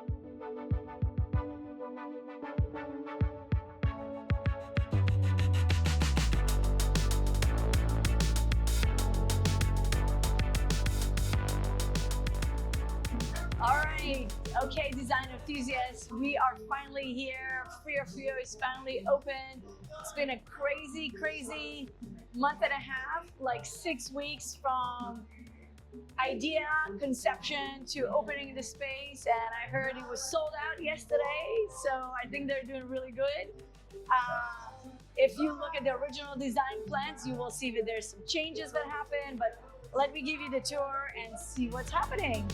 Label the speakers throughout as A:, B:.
A: All right, okay, design enthusiasts, we are finally here. Frío Frío is finally open. It's been a crazy month and a half, like 6 weeks from idea, conception to opening the space, and I heard it was sold out yesterday, so I think they're doing really good. If you look at the original design plans, you will see that there's some changes that happen, but let me give you the tour and see what's happening.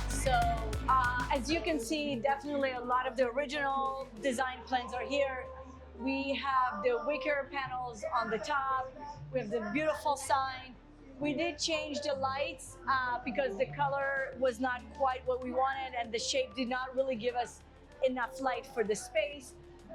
A: So as you can see, definitely a lot of the original design plans are here. We have the wicker panels on the top. We have the beautiful sign. We did change the lights because the color was not quite what we wanted and the shape did not really give us enough light for the space.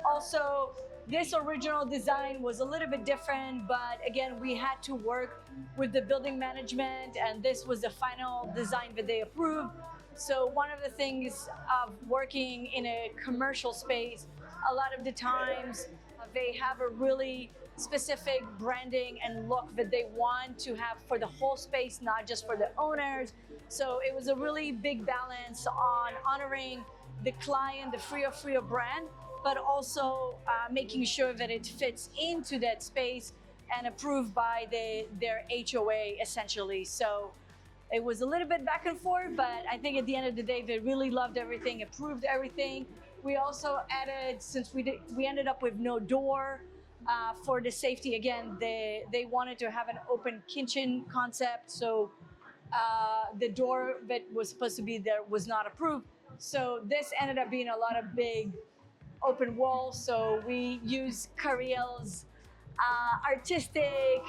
A: Also, this original design was a little bit different, but again, we had to work with the building management and this was the final design that they approved. So one of the things of working in a commercial space, a lot of the times they have a really specific branding and look that they want to have for the whole space, not just for the owners. So it was a really big balance on honoring the client, the Frío Frío brand, but also making sure that it fits into that space and approved by their HOA essentially. So it was a little bit back and forth, but I think at the end of the day, they really loved everything, approved everything. We also added, since we ended up with no door for the safety, again, they wanted to have an open kitchen concept. So the door that was supposed to be there was not approved. So this ended up being a lot of big open walls. So we used Cariel's artistic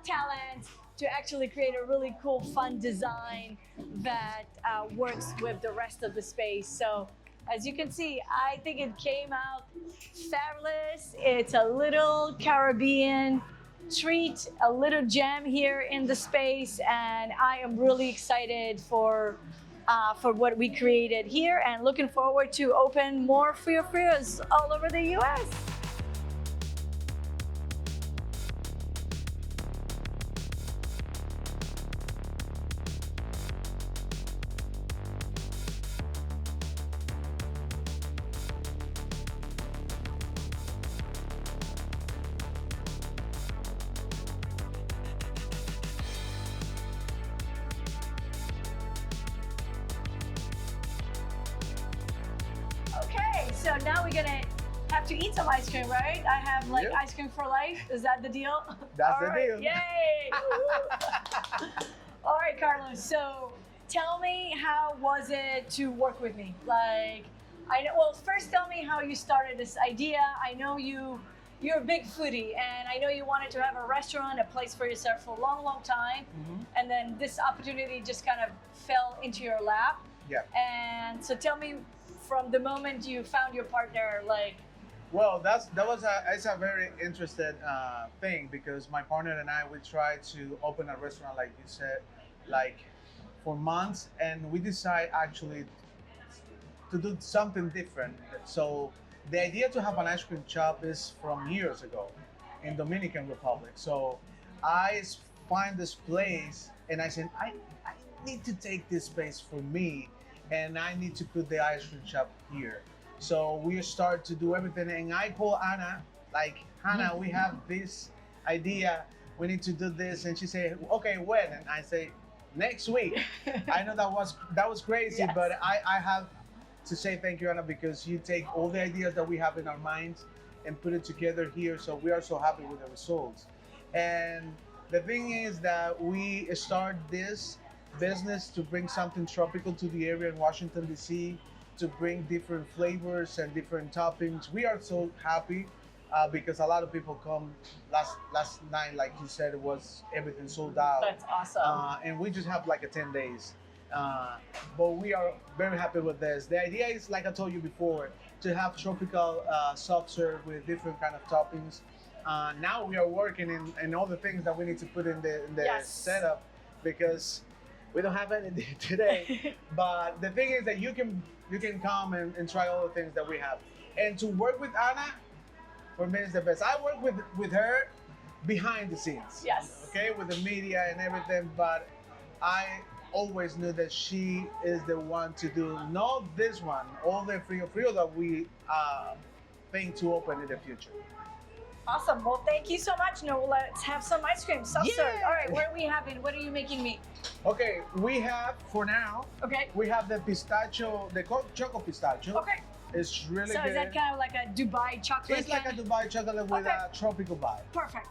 A: talent to actually create a really cool, fun design that works with the rest of the space. So as you can see, I think it came out fabulous. It's a little Caribbean treat, a little gem here in the space, and I am really excited for what we created here and looking forward to open more Frío Fríos all over the US. So now we're gonna have to eat some ice cream, right? I have like ice cream for life. Is that the deal?
B: That's the deal.
A: Yay! All right, Carlos. So tell me, how was it to work with me? Like, well, first tell me how you started this idea. I know you're a big foodie, and I know you wanted to have a restaurant, a place for yourself for a long time. And then this opportunity just kind of fell into your lap.
B: Yeah.
A: And so tell me, from the moment you found your partner, like.
B: Well, it's a very interesting thing, because my partner and I, we tried to open a restaurant, like you said, like for months, and we decided actually to do something different. So the idea to have an ice cream shop is from years ago in Dominican Republic. So I find this place and I said, I need to take this space for me, and I need to put the ice cream shop here. So we start to do everything, and I call Anna, like, Hannah, we have this idea, we need to do this, and she said, okay, when? And I say, next week. I know that was crazy, yes. But I have to say thank you, Anna, because you take all the ideas that we have in our minds and put it together here. So we are so happy with the results. And the thing is that we start this business to bring something tropical to the area in Washington, D.C. to bring different flavors and different toppings. We are so happy because a lot of people come last night, like you said, it was everything sold out.
A: That's awesome.
B: And we just have like a 10 days. But we are very happy with this. The idea is, like I told you before, to have tropical soft serve with different kind of toppings. Now we are working in all the things that we need to put in the
A: Yes.
B: setup because we don't have anything today. But the thing is that you can come and try all the things that we have. And to work with Anna, for me, is the best. I work with her behind the scenes.
A: Yes.
B: Okay, with the media and everything, but I always knew that she is the one to do, not this one, all the Frío Frío that we think to open in the future.
A: Awesome. Well, thank you so much. No, let's have some ice cream. Soft serve.
B: Yeah.
A: All right, what are we having? What are you making me?
B: Okay, we have, for now,
A: Okay.
B: we have the pistachio, the choco pistachio.
A: Okay.
B: It's really
A: So
B: good.
A: is that kind of like a Dubai chocolate?
B: It's like a Dubai chocolate with
A: Okay.
B: a tropical vibe.
A: Perfect.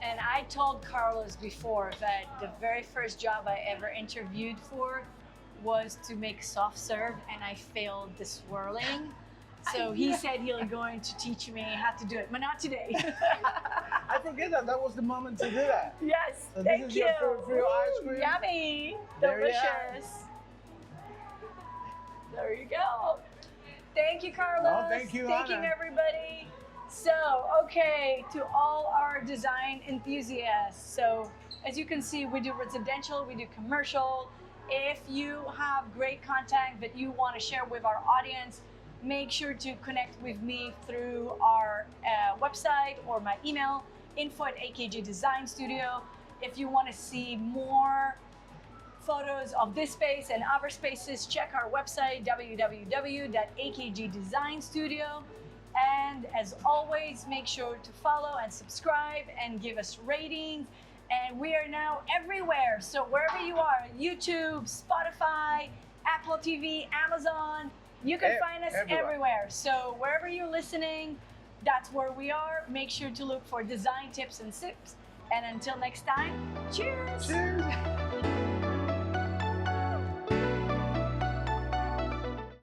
A: And I told Carlos before that the very first job I ever interviewed for was to make soft serve, and I failed the swirling. So he said he's going to teach me how to do it, but not today.
B: I forget that was the moment to do that.
A: Yes,
B: So
A: thank
B: this is
A: you.
B: your Frío ice cream.
A: Yummy,
B: There you are.
A: delicious. There you go. Thank you, Carlos.
B: No, thank you,
A: Thank you,
B: Anna.
A: everybody. So, okay, to all our design enthusiasts. So, as you can see, we do residential, we do commercial. If you have great content that you want to share with our audience, make sure to connect with me through our website or my email, info@AKG Design Studio. If you want to see more photos of this space and other spaces, check our website, www.akgdesignstudio. And as always, make sure to follow and subscribe and give us ratings. And we are now everywhere. So wherever you are, YouTube, Spotify, Apple TV, Amazon, you can find us everywhere. So wherever you're listening, that's where we are. Make sure to look for design tips and tips. And until next time, cheers.
B: Cheers.